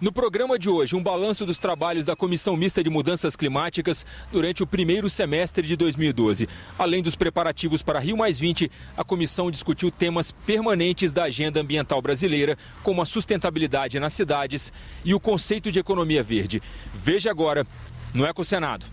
No programa de hoje, um balanço dos trabalhos da Comissão Mista de Mudanças Climáticas durante o primeiro semestre de 2012. Além dos preparativos para Rio+20, a comissão discutiu temas permanentes da agenda ambiental brasileira, como a sustentabilidade nas cidades e o conceito de economia verde. Veja agora no Ecosenado.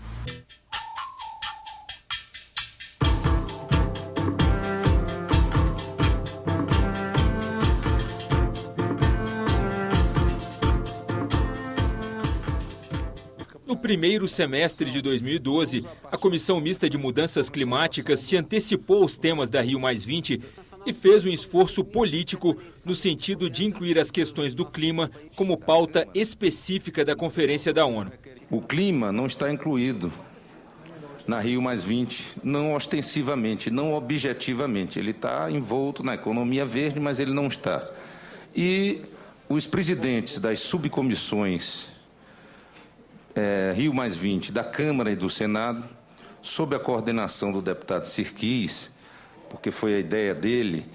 No primeiro semestre de 2012, a Comissão Mista de Mudanças Climáticas se antecipou aos temas da Rio+20 e fez um esforço político no sentido de incluir as questões do clima como pauta específica da Conferência da ONU. O clima não está incluído na Rio+20, não ostensivamente, não objetivamente. Ele está envolto na economia verde, mas ele não está. E os presidentes das subcomissões Rio+20 da Câmara e do Senado, sob a coordenação do deputado Sirquis, porque foi a ideia dele,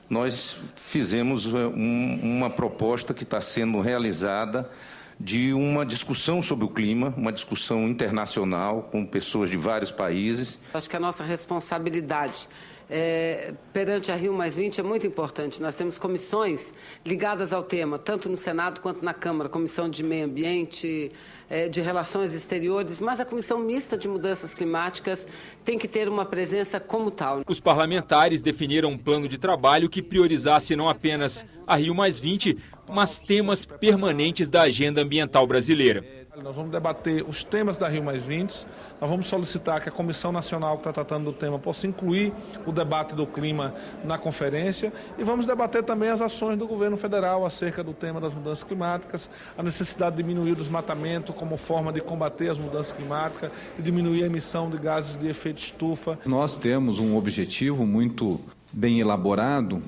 nós fizemos uma proposta que está sendo realizada de uma discussão sobre o clima, uma discussão internacional com pessoas de vários países. Acho que a nossa responsabilidade perante a Rio+20 é muito importante. Nós temos comissões ligadas ao tema, tanto no Senado quanto na Câmara, Comissão de Meio Ambiente, de Relações Exteriores, mas a Comissão Mista de Mudanças Climáticas tem que ter uma presença como tal. Os parlamentares definiram um plano de trabalho que priorizasse não apenas a Rio+20, mas temas permanentes da agenda ambiental brasileira. Nós vamos debater os temas da Rio+20, nós vamos solicitar que a Comissão Nacional que está tratando do tema possa incluir o debate do clima na conferência e vamos debater também as ações do governo federal acerca do tema das mudanças climáticas, a necessidade de diminuir o desmatamento como forma de combater as mudanças climáticas, de diminuir a emissão de gases de efeito estufa. Nós temos um objetivo muito bem elaborado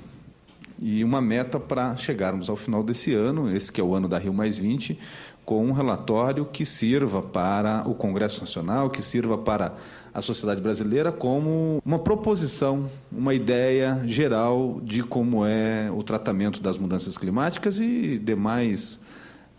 e uma meta para chegarmos ao final desse ano, esse que é o ano da Rio+20, com um relatório que sirva para o Congresso Nacional, que sirva para a sociedade brasileira como uma proposição, uma ideia geral de como é o tratamento das mudanças climáticas e demais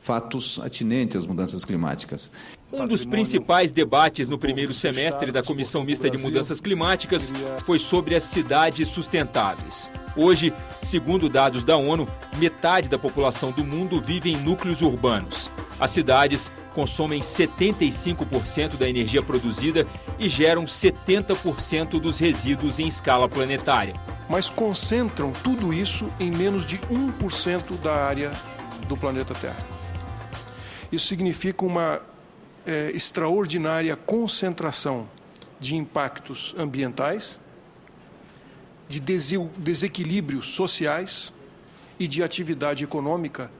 fatos atinentes às mudanças climáticas. Um dos principais debates no primeiro semestre da Comissão Mista de Mudanças Climáticas foi sobre as cidades sustentáveis. Hoje, segundo dados da ONU, metade da população do mundo vive em núcleos urbanos. As cidades consomem 75% da energia produzida e geram 70% dos resíduos em escala planetária. Mas concentram tudo isso em menos de 1% da área do planeta Terra. Isso significa uma extraordinária concentração de impactos ambientais, de desequilíbrios sociais e de atividade econômica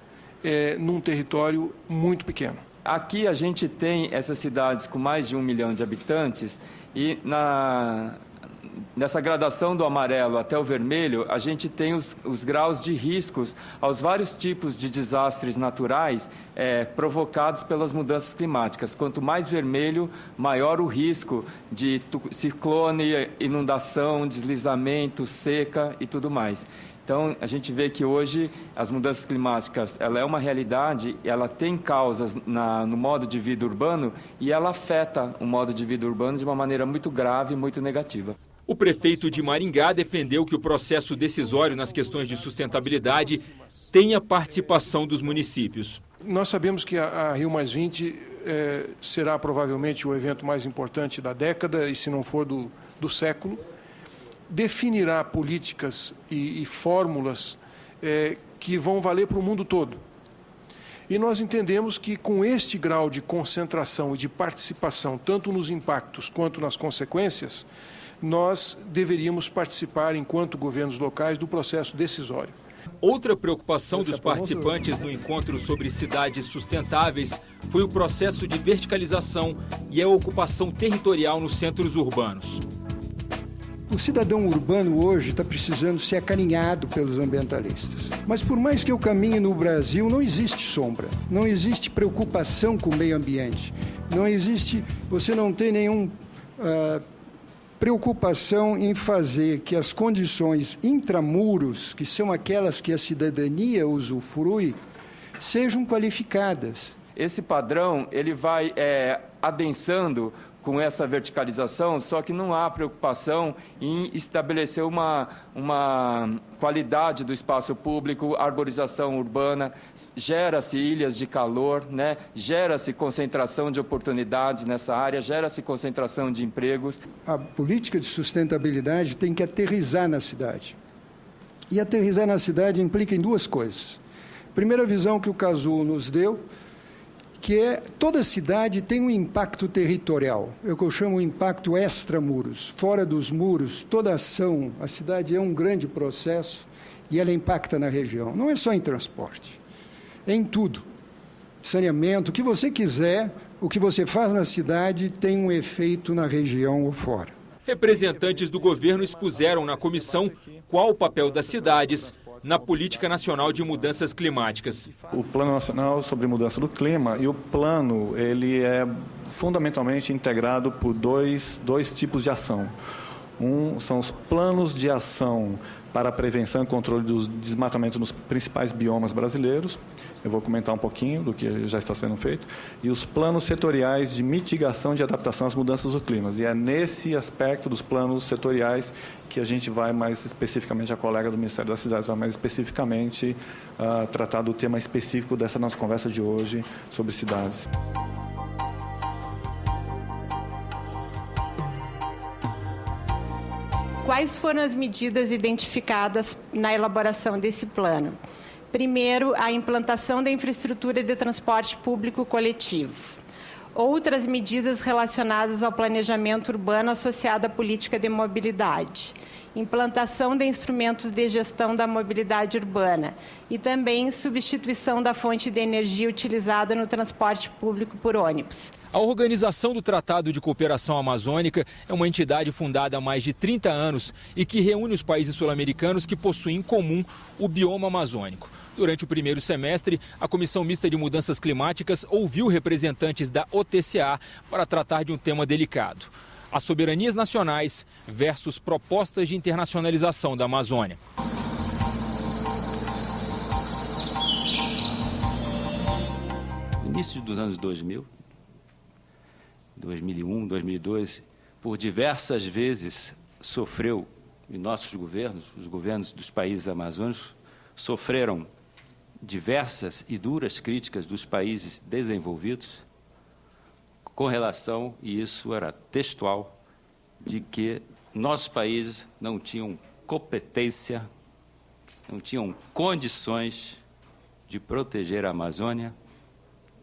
num território muito pequeno. Aqui a gente tem essas cidades com mais de 1 milhão de habitantes e nessa gradação do amarelo até o vermelho, a gente tem os graus de riscos aos vários tipos de desastres naturais provocados pelas mudanças climáticas. Quanto mais vermelho, maior o risco de ciclone, inundação, deslizamento, seca e tudo mais. Então, a gente vê que hoje as mudanças climáticas, ela é uma realidade, ela tem causas no modo de vida urbano e ela afeta o modo de vida urbano de uma maneira muito grave e muito negativa. O prefeito de Maringá defendeu que o processo decisório nas questões de sustentabilidade tenha participação dos municípios. Nós sabemos que a Rio+20 será provavelmente o evento mais importante da década e, se não for do século. Definirá políticas e fórmulas que vão valer para o mundo todo. E nós entendemos que com este grau de concentração e de participação, tanto nos impactos quanto nas consequências, nós deveríamos participar, enquanto governos locais, do processo decisório. Outra preocupação dos participantes no encontro sobre cidades sustentáveis foi o processo de verticalização e a ocupação territorial nos centros urbanos. O cidadão urbano hoje está precisando ser acarinhado pelos ambientalistas. Mas por mais que eu caminhe no Brasil, não existe sombra, não existe preocupação com o meio ambiente, você não tem nenhuma preocupação em fazer que as condições intramuros, que são aquelas que a cidadania usufrui, sejam qualificadas. Esse padrão ele vai adensando com essa verticalização, só que não há preocupação em estabelecer uma qualidade do espaço público, arborização urbana, gera-se ilhas de calor, né? Gera-se concentração de oportunidades nessa área, gera-se concentração de empregos. A política de sustentabilidade tem que aterrissar na cidade. E aterrissar na cidade implica em duas coisas. Primeira visão que o Cazu nos deu, que é toda cidade tem um impacto territorial, é o que eu chamo de impacto extramuros. Fora dos muros, toda ação, a cidade é um grande processo e ela impacta na região. Não é só em transporte, é em tudo. Saneamento, o que você quiser, o que você faz na cidade tem um efeito na região ou fora. Representantes do governo expuseram na comissão qual o papel das cidades na Política Nacional de Mudanças Climáticas. O Plano Nacional sobre Mudança do Clima e o plano, ele é fundamentalmente integrado por dois tipos de ação. São os planos de ação para a prevenção e controle do desmatamento nos principais biomas brasileiros. Eu vou comentar um pouquinho do que já está sendo feito. E os planos setoriais de mitigação e de adaptação às mudanças do clima. E é nesse aspecto dos planos setoriais que a gente vai mais especificamente, a colega do Ministério das Cidades vai mais especificamente tratar do tema específico dessa nossa conversa de hoje sobre cidades. Quais foram as medidas identificadas na elaboração desse plano? Primeiro, a implantação da infraestrutura de transporte público coletivo. Outras medidas relacionadas ao planejamento urbano associado à política de mobilidade. Implantação de instrumentos de gestão da mobilidade urbana e também substituição da fonte de energia utilizada no transporte público por ônibus. A Organização do Tratado de Cooperação Amazônica é uma entidade fundada há mais de 30 anos e que reúne os países sul-americanos que possuem em comum o bioma amazônico. Durante o primeiro semestre, a Comissão Mista de Mudanças Climáticas ouviu representantes da OTCA para tratar de um tema delicado: as soberanias nacionais versus propostas de internacionalização da Amazônia. No início dos anos 2000, 2001, 2002, por diversas vezes sofreu, e nossos governos, os governos dos países amazônicos, sofreram diversas e duras críticas dos países desenvolvidos com relação, e isso era textual, de que nossos países não tinham competência, não tinham condições de proteger a Amazônia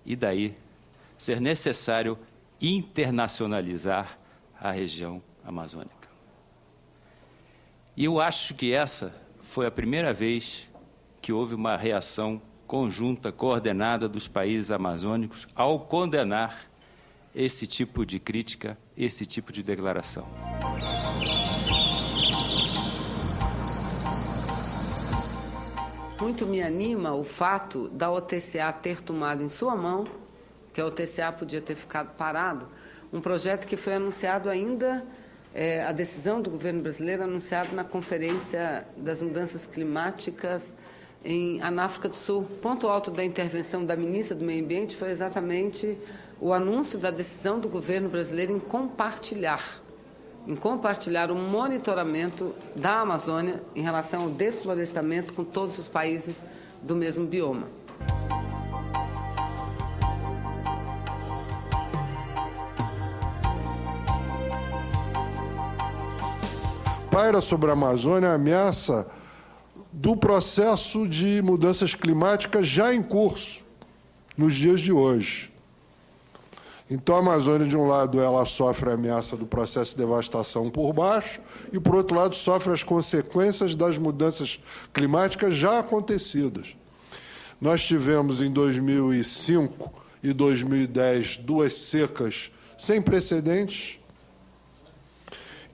e daí ser necessário internacionalizar a região amazônica. E eu acho que essa foi a primeira vez que houve uma reação conjunta, coordenada dos países amazônicos ao condenar esse tipo de crítica, esse tipo de declaração. Muito me anima o fato da OTCA ter tomado em sua mão, que a OTCA podia ter ficado parado, um projeto que foi anunciado ainda, a decisão do governo brasileiro anunciada na Conferência das Mudanças Climáticas na África do Sul. Ponto alto da intervenção da ministra do Meio Ambiente foi exatamente o anúncio da decisão do governo brasileiro em compartilhar o monitoramento da Amazônia em relação ao desflorestamento com todos os países do mesmo bioma. Paira sobre a Amazônia a ameaça do processo de mudanças climáticas já em curso nos dias de hoje. Então, a Amazônia, de um lado, ela sofre a ameaça do processo de devastação por baixo e, por outro lado, sofre as consequências das mudanças climáticas já acontecidas. Nós tivemos, em 2005 e 2010, 2 secas sem precedentes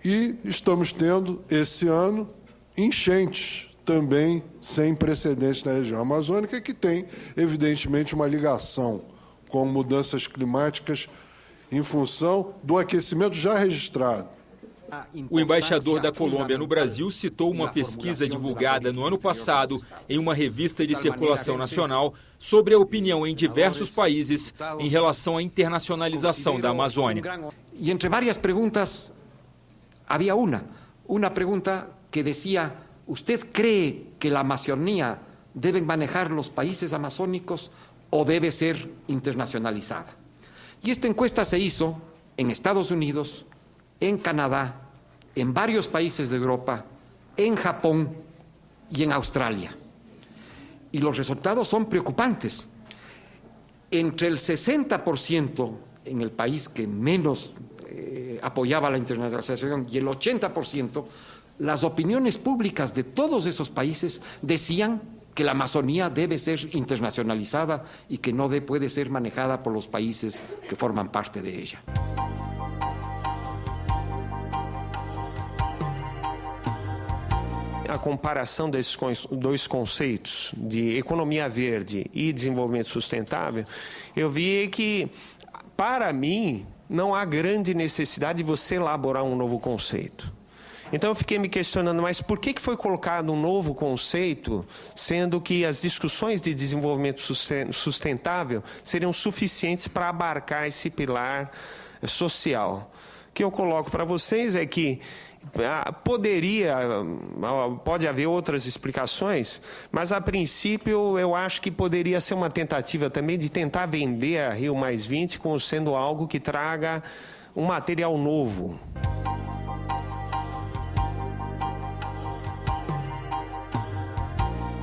e estamos tendo, esse ano, enchentes também sem precedentes na região amazônica, que tem, evidentemente, uma ligação com mudanças climáticas em função do aquecimento já registrado O embaixador da Colômbia no Brasil citou uma pesquisa divulgada no ano passado em uma revista de circulação nacional sobre a opinião em diversos países em relação à internacionalização da Amazônia. E entre várias perguntas, havia uma pergunta que dizia: ¿usted cree que a Amazônia deben manejar los países amazónicos o debe ser internacionalizada? Y esta encuesta se hizo en Estados Unidos, en Canadá, en varios países de Europa, en Japón y en Australia. Y los resultados son preocupantes. Entre el 60% en el país que menos apoyaba la internacionalización y el 80%, las opiniones públicas de todos esos países decían que la Amazonía debe ser internacionalizada y que no puede ser manejada por los países que forman parte de ella. A comparação desses dois conceitos de economia verde e desenvolvimento sustentável, eu vi que, para mim, não há grande necessidade de você elaborar um novo conceito. Então eu fiquei me questionando, mas por que foi colocado um novo conceito, sendo que as discussões de desenvolvimento sustentável seriam suficientes para abarcar esse pilar social? O que eu coloco para vocês é que pode haver outras explicações, mas a princípio eu acho que poderia ser uma tentativa também de tentar vender a Rio+20 como sendo algo que traga um material novo.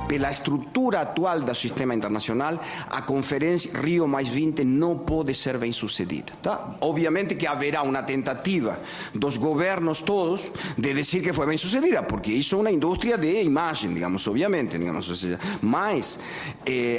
Pela estrutura atual do sistema internacional, a conferência Rio+20 não pode ser bem sucedida. Tá? Obviamente que haverá uma tentativa dos governos todos de dizer que foi bem sucedida, porque isso é uma indústria de imagem, digamos, obviamente. Mas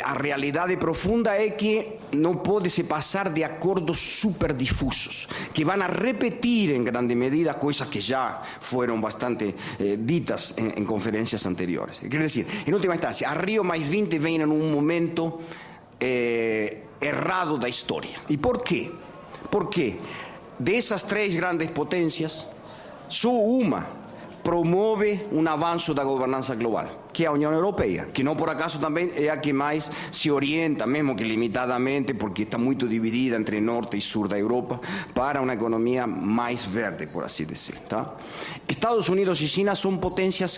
a realidade profunda é que não pode se passar de acordos super difusos, que vão repetir em grande medida coisas que já foram bastante ditas em conferências anteriores. Quer dizer, em última instância, a Rio+20 vem em um momento errado da história. E por quê? Porque dessas três grandes potências, só uma promove um avanço da governança global, que é a União Europeia, que não por acaso também é a que mais se orienta, mesmo que limitadamente, porque está muito dividida entre norte e sul da Europa, para uma economia mais verde, por assim dizer. Tá? Estados Unidos e China são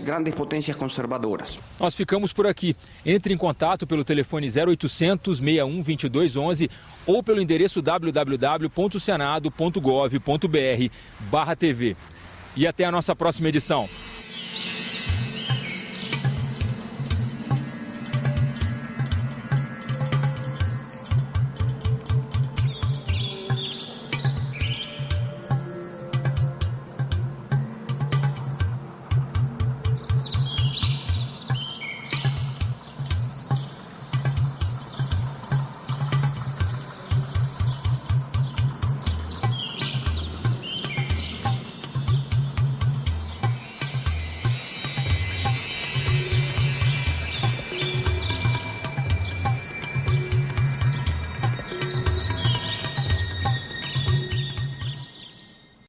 grandes potências conservadoras. Nós ficamos por aqui. Entre em contato pelo telefone 0800 61 22 11 ou pelo endereço www.senado.gov.br/TV. E até a nossa próxima edição.